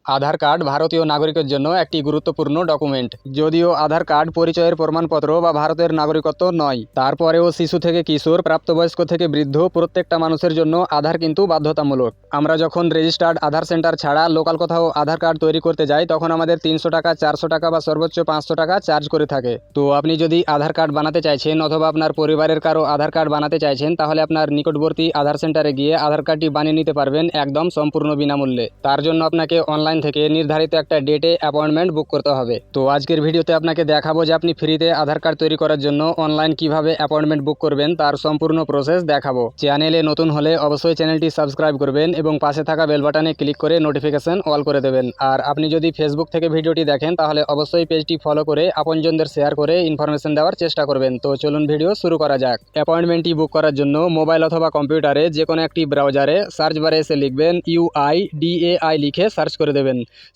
আধার card ভারতীয় নাগরিকের জন্য একটি গুরুত্বপূর্ণ ডকুমেন্ট। যদিও আধার কার্ড পরিচয়ের প্রমাণপত্র বা ভারতের নাগরিকত্ব নয়, তারপরেও শিশু থেকে কিশোর, প্রাপ্তবয়স্ক থেকে বৃদ্ধ প্রত্যেকটা মানুষের জন্য আধার কিন্তু বাধ্যতামূলক। আমরা যখন রেজিস্টার্ড আধার সেন্টার ছাড়া লোকাল কোথাও আধার কার্ড তৈরি করতে যাই, তখন আমাদের 300 টাকা, 400 টাকা বা সর্বোচ্চ 500 টাকা চার্জ করে থাকে। তো আপনি যদি আধার কার্ড বানাতে চাইছেন অথবা আপনার পরিবারের কারো আধার কার্ড বানাতে চাইছেন, তাহলে আপনার নিকটবর্তী আধার সেন্টারে গিয়ে আধার কার্ডটি বানিয়ে নিতে পারবেন একদম সম্পূর্ণ বিনামূল্যে। তার জন্য আপনাকে অনলাইন থেকে নির্ধারিত একটা ডেটে অ্যাপয়েন্টমেন্ট বুক করতে হবে। তো আজকের ভিডিওতে আপনাকে দেখাবো যে আপনি ফ্রিতে আধার কার্ড তৈরি করার জন্য অনলাইন কিভাবে অ্যাপয়েন্টমেন্ট বুক করবেন, তার সম্পূর্ণ প্রসেস দেখাবো। চ্যানেলে নতুন হলে অবশ্যই চ্যানেলটি সাবস্ক্রাইব করবেন এবং পাশে থাকা বেল বাটনে ক্লিক করে নোটিফিকেশন অল করে দেবেন। আর আপনি যদি ফেসবুক থেকে ভিডিওটি দেখেন, তাহলে অবশ্যই পেজটি ফলো করে আপনজনদের শেয়ার করে ইনফরমেশন দেওয়ার চেষ্টা করবেন। তো চলুন ভিডিও শুরু করা যাক। অ্যাপয়েন্টমেন্টটি বুক করার জন্য মোবাইল অথবা কম্পিউটারে যে কোনো একটি ব্রাউজারে সার্চ বারে এসে লিখবেন UIDAI লিখে সার্চ করে দেবেন।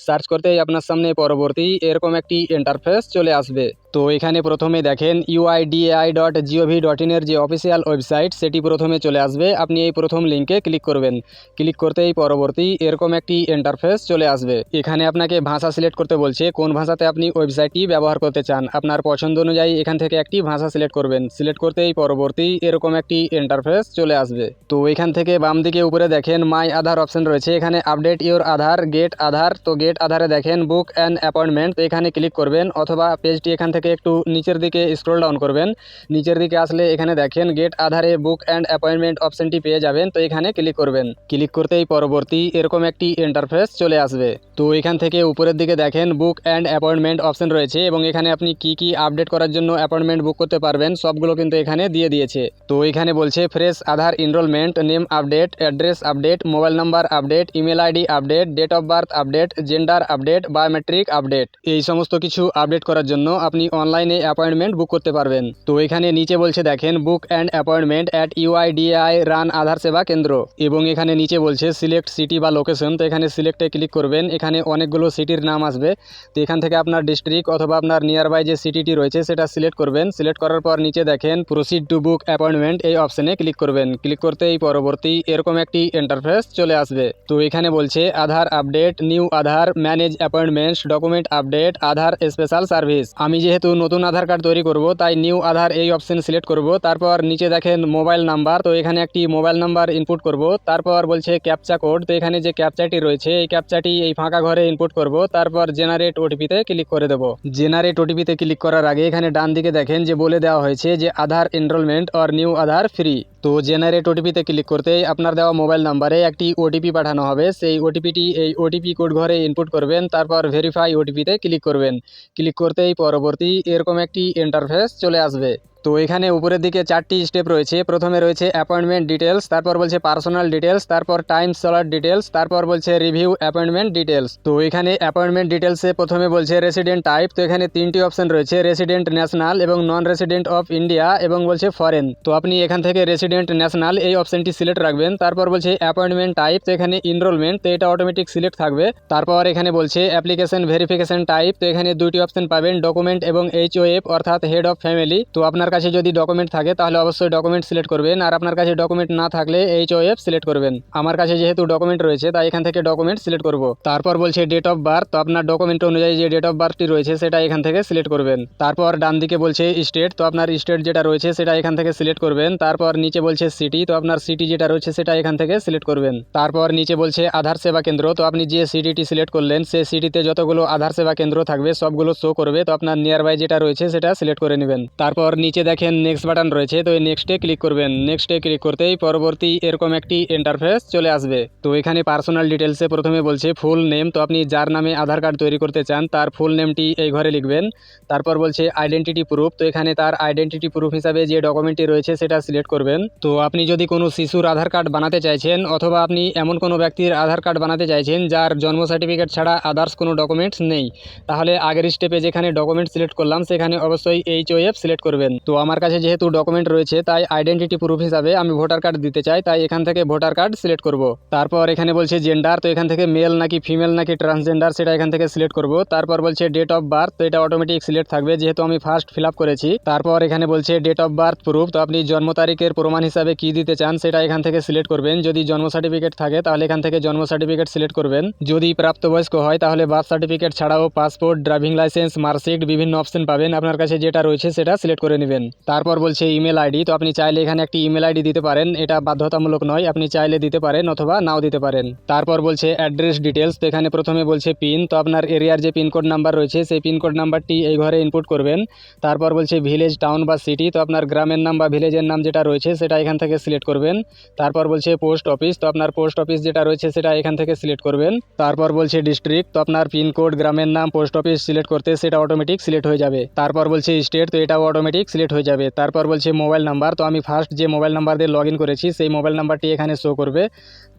সার্চ করতেই আপনার সামনে পরবর্তী এরকম একটি ইন্টারফেস চলে আসবে। তো এখানে প্রথমে দেখেন UIDAI.gov.in এর যে অফিসিয়াল ওয়েবসাইট, সেটি প্রথমে চলে আসবে। আপনি এই প্রথম লিঙ্কে ক্লিক করবেন। ক্লিক করতেই পরবর্তী এরকম একটি ইন্টারফেস চলে আসবে। এখানে আপনাকে ভাষা সিলেক্ট করতে বলছে, কোন ভাষাতে আপনি ওয়েবসাইটটি ব্যবহার করতে চান। আপনার পছন্দ অনুযায়ী এখান থেকে একটি ভাষা সিলেক্ট করবেন। সিলেক্ট করতেই পরবর্তী এরকম একটি ইন্টারফেস চলে আসবে। তো এখান থেকে বাম দিকে উপরে দেখেন মাই আধার অপশন রয়েছে। এখানে আপডেট ইওর আধার, গেট আধার। তো গেট আধারে দেখেন বুক অ্যান অ্যাপয়েন্টমেন্ট, তো এখানে ক্লিক করবেন। অথবা পেজটি এখান থেকে একটু নিচের দিকে স্ক্রল ডাউন করবেন। নিচের দিকে আসলে এখানে দেখেন গেট আধারে বুক অ্যান্ড অ্যাপয়েন্টমেন্ট অপশনটি পেয়ে যাবেন। তো এখানে ক্লিক করবেন। ক্লিক করতেই পরবর্তী এরকম একটি ইন্টারফেস চলে আসবে। তো এখান থেকে উপরের দিকে দেখেন বুক অ্যান্ড অ্যাপয়েন্টমেন্ট অপশন রয়েছে এবং এখানে আপনি কি আপডেট করার জন্য অ্যাপয়েন্টমেন্ট বুক করতে পারবেন সবগুলো কিন্তু এখানে দিয়ে দিয়েছে। তো এখানে বলছে fresh Aadhaar enrolment, name update, address update, mobile number update, email ID update, date of birth update, gender update, biometric update. এই সমস্ত কিছু আপডেট করার জন্য আপনি অনলাইনে অ্যাপয়েন্টমেন্ট বুক করতে পারবেন। তো এখানে নিচে বলছে দেখেন book and appointment at UIDAI run Aadhaar সেবা কেন্দ্র, এবং এখানে নিচে বলছে সিলেক্ট সিটি বা লোকেশন। তো এখানে সিলেক্টে ক্লিক করবেন। এখানে অনেকগুলো সিটির নাম আসবে। তো এখান থেকে আপনার ডিস্ট্রিক্ট অথবা আপনার নিয়ার বাই যে সিটিটি রয়েছে সেটা সিলেক্ট করবেন। সিলেক্ট করার পর নিচে দেখেন প্রসিড টু বুক অ্যাপয়েন্টমেন্ট, এই অপশনে ক্লিক করবেন। ক্লিক করতেই পরবর্তী এরকম একটি ইন্টারফেস চলে আসবে। তো এখানে বলছে আধার আপডেট, নিউ আধার, ম্যানেজ অ্যাপয়েন্টমেন্টস, ডকুমেন্ট আপডেট, আধার স্পেশাল সার্ভিস। আমি যেহেতু নতুন আধার কার্ড তৈরি করব, তাই নিউ আধার এই অপশন সিলেক্ট করব। তারপর নিচে দেখেন মোবাইল নাম্বার, তো এখানে একটি মোবাইল নাম্বার ইনপুট করব। তারপর বলছে ক্যাপচা কোড, তো এখানে যে ক্যাপচাটি রয়েছে এই ক্যাপচাটি এই ফাঁকা ঘরে ইনপুট করব। তারপর জেনারেট ওটিপিতে ক্লিক করে দেব। জেনারেট ওটিপিতে ক্লিক করার আগে এখানে ডান দিকে দেখেন যে বলে দেওয়া হয়েছে যে Aadhaar enrolment or new Aadhaar free. তো জেনারেট ওটিপিতে ক্লিক করতেই আপনার দেওয়া মোবাইল নাম্বারে একটি ওটিপি পাঠানো হবে। সেই ওটিপিটি এই ওটিপি কোড ঘরে ইনপুট করবেন। তারপর ভেরিফাই ওটিপিতে ক্লিক করবেন। ক্লিক করতেই পরবর্তী এরকম একটি ইন্টারফেস চলে আসবে। তো এখানে উপরের দিকে 4টি স্টেপ রয়েছে। প্রথমে রয়েছে অ্যাপয়েন্টমেন্ট ডিটেলস, তারপর বলছে পার্সোনাল ডিটেলস, তারপর টাইম স্লট ডিটেলস, তারপর বলছে রিভিউ অ্যাপয়েন্টমেন্ট ডিটেলস। তো এখানে অ্যাপয়েন্টমেন্ট ডিটেলসে প্রথমে বলছে রেসিডেন্ট টাইপ। তো এখানে 3টি অপশন রয়েছে, রেসিডেন্ট ন্যাশনাল এবং নন রেসিডেন্ট অফ ইন্ডিয়া এবং বলছে ফরেন। তো আপনি এখান থেকে রেসিডেন্ট ন্যাশনাল এই অপশনটি সিলেক্ট রাখবেন। তারপর বলছে অ্যাপয়েন্টমেন্ট টাইপ, তো এখানে এনরোলমেন্ট, তো এটা অটোমেটিক সিলেক্ট থাকবে। তারপর এখানে বলছে অ্যাপ্লিকেশন ভেরিফিকেশন টাইপ, তো এখানে 2টি অপশন পাবেন, ডকুমেন্ট এবং HOF অর্থাৎ হেড অফ ফ্যামিলি। তো আপনার কাছে যদি ডকুমেন্ট থাকে তাহলে অবশ্যই ডকুমেন্ট সিলেক্ট করবেন, আর আপনার কাছে ডকুমেন্ট না থাকলে HOF সিলেক্ট করবেন। আমার কাছে যেহেতু ডকুমেন্ট রয়েছে তাই এখান থেকে ডকুমেন্ট সিলেক্ট করব। তারপর বলছে ডেট অফ বার্থ, তো আপনার ডকুমেন্ট অনুযায়ী যে ডেট অফ বার্থটি রয়েছে সেটা এখান থেকে সিলেক্ট করবেন। তারপর ডান দিকে বলছে স্টেট, তো আপনার স্টেট যেটা রয়েছে সেটা এখান থেকে সিলেক্ট করবেন। তারপর নিচে বলছে সিটি, তো আপনার সিটি যেটা রয়েছে সেটা এখান থেকে সিলেক্ট করবেন। তারপর নিচে বলছে আধার সেবা কেন্দ্র, তো আপনি যে সিটিটি সিলেক্ট করলেন সেই সিটিতে যতগুলো আধার সেবা কেন্দ্র থাকবে সবগুলো শো করবে। তো আপনার নিয়ার বাই যেটা রয়েছে সেটা সিলেক্ট করে নেবেন। তারপর নিচে দেখেন নেক্সট বাটন রয়েছে, তো এই নেক্সটে ক্লিক করবেন। নেক্সটে ক্লিক করতেই পরবর্তী এরকম একটি ইন্টারফেস চলে আসবে। তো এখানে পার্সোনাল ডিটেলসে প্রথমে বলছে ফুল নেম, তো আপনি যার নামে আধার কার্ড তৈরি করতে চান তার ফুল নেমটি এই ঘরে লিখবেন। তারপর বলছে আইডেন্টিটি প্রুফ, তো এখানে তার আইডেন্টিটি প্রুফ হিসাবে যে ডকুমেন্টটি রয়েছে সেটা সিলেক্ট করবেন। তো আপনি যদি কোনো শিশুর আধার কার্ড বানাতে চাইছেন অথবা আপনি এমন কোনো ব্যক্তির আধার কার্ড বানাতে চাইছেন যার জন্ম সার্টিফিকেট ছাড়া আদার্স কোনো ডকুমেন্টস নেই, তাহলে আগের স্টেপে যেখানে ডকুমেন্ট সিলেক্ট করলাম সেখানে অবশ্যই HOF সিলেক্ট করবেন। তো আমার কাছে যেহেতু ডকুমেন্ট রয়েছে তাই আইডেন্টিটি প্রুফ হিসাবে আমি ভোটার কার্ড দিতে চাই, তাই এখান থেকে ভোটার কার্ড সিলেক্ট করব। তারপর এখানে বলছে জেন্ডার, তো এখান থেকে মেল নাকি ফিমেল নাকি ট্রান্সজেন্ডার সেটা এখান থেকে সিলেক্ট করব। তারপর বলছে ডেট অফ বার্থ, তো এটা অটোমেটিক সিলেক্ট থাকবে যেহেতু আমি ফার্স্ট ফিল আপ করেছি। তারপর এখানে বলছে ডেট অফ বার্থ প্রুফ, তো আপনি জন্ম তারিখের প্রমাণ হিসাবে কি দিতে চান সেটা এখান থেকে সিলেক্ট করবেন। যদি জন্ম সার্টিফিকেট থাকে তাহলে এখান থেকে জন্ম সার্টিফিকেট সিলেক্ট করবেন। যদি প্রাপ্তবয়স্ক হয় তাহলে বার্থ সার্টিফিকেট ছাড়াও পাসপোর্ট, ড্রাইভিং লাইসেন্স, মার্কশিট বিভিন্ন অপশন পাবেন, আপনার কাছে যেটা রয়েছে সেটা সিলেক্ট করে নেবেন। তারপর বলছে ইমেল আইডি, তো আপনি চাইলে এখানে একটি ইমেল আইডি দিতে পারেন, এটা বাধ্যতামূলক নয়, আপনি চাইলে দিতে পারেন অথবা নাও দিতে পারেন। তারপর বলছে অ্যাড্রেস ডিটেলস, তো এখানে প্রথমে বলছে পিন, তো আপনার এরিয়ার যে পিনকোড নাম্বার রয়েছে সেই পিনকোড নাম্বারটি এই ঘরে ইনপুট করবেন। তারপর বলছে ভিলেজ, টাউন বা সিটি, তো আপনার গ্রামের নাম বা ভিলেজের নাম যেটা রয়েছে সেটা এখান থেকে সিলেক্ট করবেন। তারপর বলছে পোস্ট অফিস, তো আপনার পোস্ট অফিস যেটা রয়েছে সেটা এখান থেকে সিলেক্ট করবেন। তারপর বলছে ডিস্ট্রিক্ট, তো আপনার পিনকোড, গ্রামের নাম, পোস্ট অফিস সিলেক্ট করতে সেটা অটোমেটিক সিলেক্ট হয়ে যাবে। তারপর বলছে স্টেট, তো এটাও অটোমেটিক সিলেক্ট হয়ে যাবে। তারপর বলছে মোবাইল নাম্বার, তো আমি ফার্স্ট যে মোবাইল নাম্বার দিয়ে লগ ইন করেছি সেই মোবাইল নাম্বারটি এখানে শো করবে।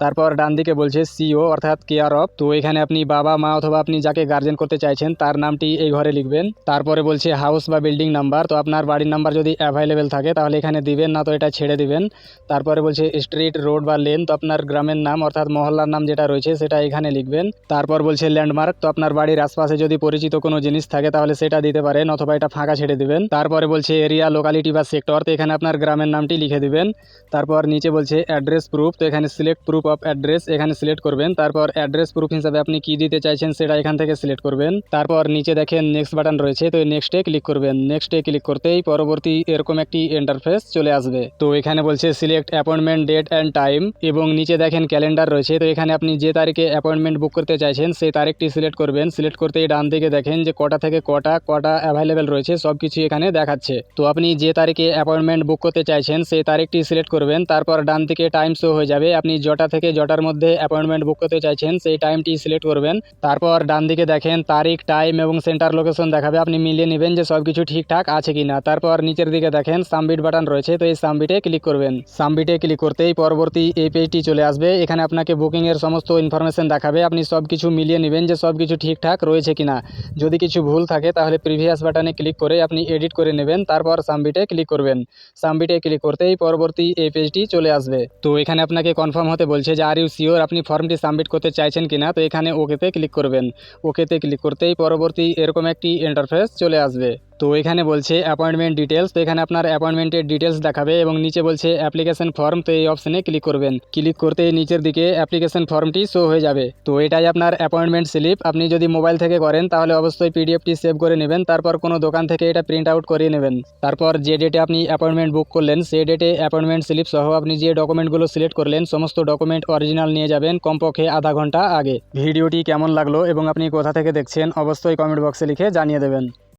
তারপর ডান দিকে বলছে সিও অর্থাৎ কেয়ার অফ, তো এখানে আপনি বাবা মা অথবা আপনি যাকে গার্জেন করতে চাইছেন তার নামটি এই ঘরে লিখবেন। তারপরে বলছে হাউস বা বিল্ডিং নাম্বার, তো আপনার বাড়ির নাম্বার যদি অ্যাভেলেবেল থাকে তাহলে এখানে দিবেন, না তো এটা ছেড়ে দিবেন। তারপরে বলছে স্ট্রিট, রোড বা লেন, তো আপনার গ্রামের নাম অর্থাৎ মহল্লার নাম যেটা রয়েছে সেটা এখানে লিখবেন। তারপর বলছে ল্যান্ডমার্ক, তো আপনার বাড়ির আশপাশে যদি পরিচিত কোনো জিনিস থাকে তাহলে সেটা দিতে পারেন অথবা এটা ফাঁকা ছেড়ে দিবেন। তারপরে বলছে এরিয়া, লোকালিটি বা সেক্টর, তো এখানে আপনার গ্রামের নামটি লিখে দিবেন। তারপর নিচে বলছে অ্যাড্রেস প্রুফ, তো এখানে সিলেক্ট প্রুফ অফ অ্যাড্রেস এখানে সিলেক্ট করবেন। তারপর অ্যাড্রেস প্রুফ হিসাবে আপনি কি দিতে চাইছেন সেটা এখান থেকে সিলেক্ট করবেন। তারপর নিচে দেখেন নেক্সট বাটন রয়েছে, তো নেক্সটে ক্লিক করবেন। নেক্সটে ক্লিক করতেই পরবর্তী এরকম একটি ইন্টারফেস চলে আসবে। তো এখানে বলছে select appointment date and time, এবং নিচে দেখেন ক্যালেন্ডার রয়েছে, তো এখানে আপনি যে তারিখে অ্যাপয়েন্টমেন্ট বুক করতে চাইছেন সেই তারিখটি সিলেক্ট করবেন। সিলেক্ট করতেই ডান দিকে দেখেন যে কটা থেকে কটা অ্যাভেলেবেল রয়েছে সব কিছু এখানে দেখাচ্ছে। তো আপনি যে তারিখে অ্যাপয়েন্টমেন্ট বুক করতে চাইছেন সেই তারিখটি সিলেক্ট করবেন। তারপর ডান দিকে টাইম শো হয়ে যাবে, আপনি যটা থেকে যটার মধ্যে অ্যাপয়েন্টমেন্ট বুক করতে চাইছেন সেই টাইমটি সিলেক্ট করবেন। তারপর ডান দিকে দেখেন তারিখ, টাইম এবং সেন্টার লোকেশন দেখাবে, আপনি মিলিয়ে নেবেন যে সব কিছু ঠিকঠাক আছে কিনা। তারপর নিচের দিকে দেখেন সাবমিট বাটন রয়েছে, তো এই সাবমিটে ক্লিক করবেন। সাবমিটে ক্লিক করতেই পরবর্তী এই পেজটি চলে আসবে, এখানে আপনাকে বুকিংয়ের সমস্ত ইনফরমেশন দেখাবে, আপনি সব কিছু মিলিয়ে নেবেন যে সব কিছু ঠিকঠাক রয়েছে কিনা। যদি কিছু ভুল থাকে তাহলে প্রিভিয়াস বাটনে ক্লিক করে আপনি এডিট করে নেবেন। তারপর সাবমিটে ক্লিক করবেন। সাবমিটে ক্লিক করতেই পরবর্তী এই পেজটি চলে আসবে। তো এখানে আপনাকে কনফার্ম হতে বলছে যে আর ইউ শিওর, আপনি ফর্মটি সাবমিট করতে চাইছেন কিনা, তো এখানে ওকেতে ক্লিক করবেন। ওকেতে ক্লিক করতেই পরবর্তী এরকম একটি ইন্টারফেস চলে আসবে। তো এখানে বলছে অ্যাপয়েন্টমেন্ট ডিটেলস, তো এখানে আপনার অ্যাপয়েন্টমেন্টের ডিটেলস দেখাবে এবং নিচে বলছে অ্যাপ্লিকেশন ফর্ম, তো এই অপশনে ক্লিক করবেন। ক্লিক করতেই নিচের দিকে অ্যাপ্লিকেশন ফর্মটি শো হয়ে যাবে। তো এটাই আপনার অ্যাপয়েন্টমেন্ট স্লিপ, আপনি যদি মোবাইল থেকে করেন তাহলে অবশ্যই পিডিএফটি সেভ করে নেবেন। তারপর কোনো দোকান থেকে এটা প্রিন্ট আউট করিয়ে নেবেন। তারপর যে ডেটে আপনি অ্যাপয়েন্টমেন্ট বুক করলেন সেই ডেটে অ্যাপয়েন্টমেন্ট স্লিপ সহ আপনি যে ডকুমেন্টগুলো সিলেক্ট করলেন সমস্ত ডকুমেন্ট অরিজিনাল নিয়ে যাবেন কমপক্ষে আধা ঘন্টা আগে। ভিডিওটি কেমন লাগলো এবং আপনি কোথা থেকে দেখছেন অবশ্যই কমেন্ট বক্সে লিখে জানিয়ে দেবেন।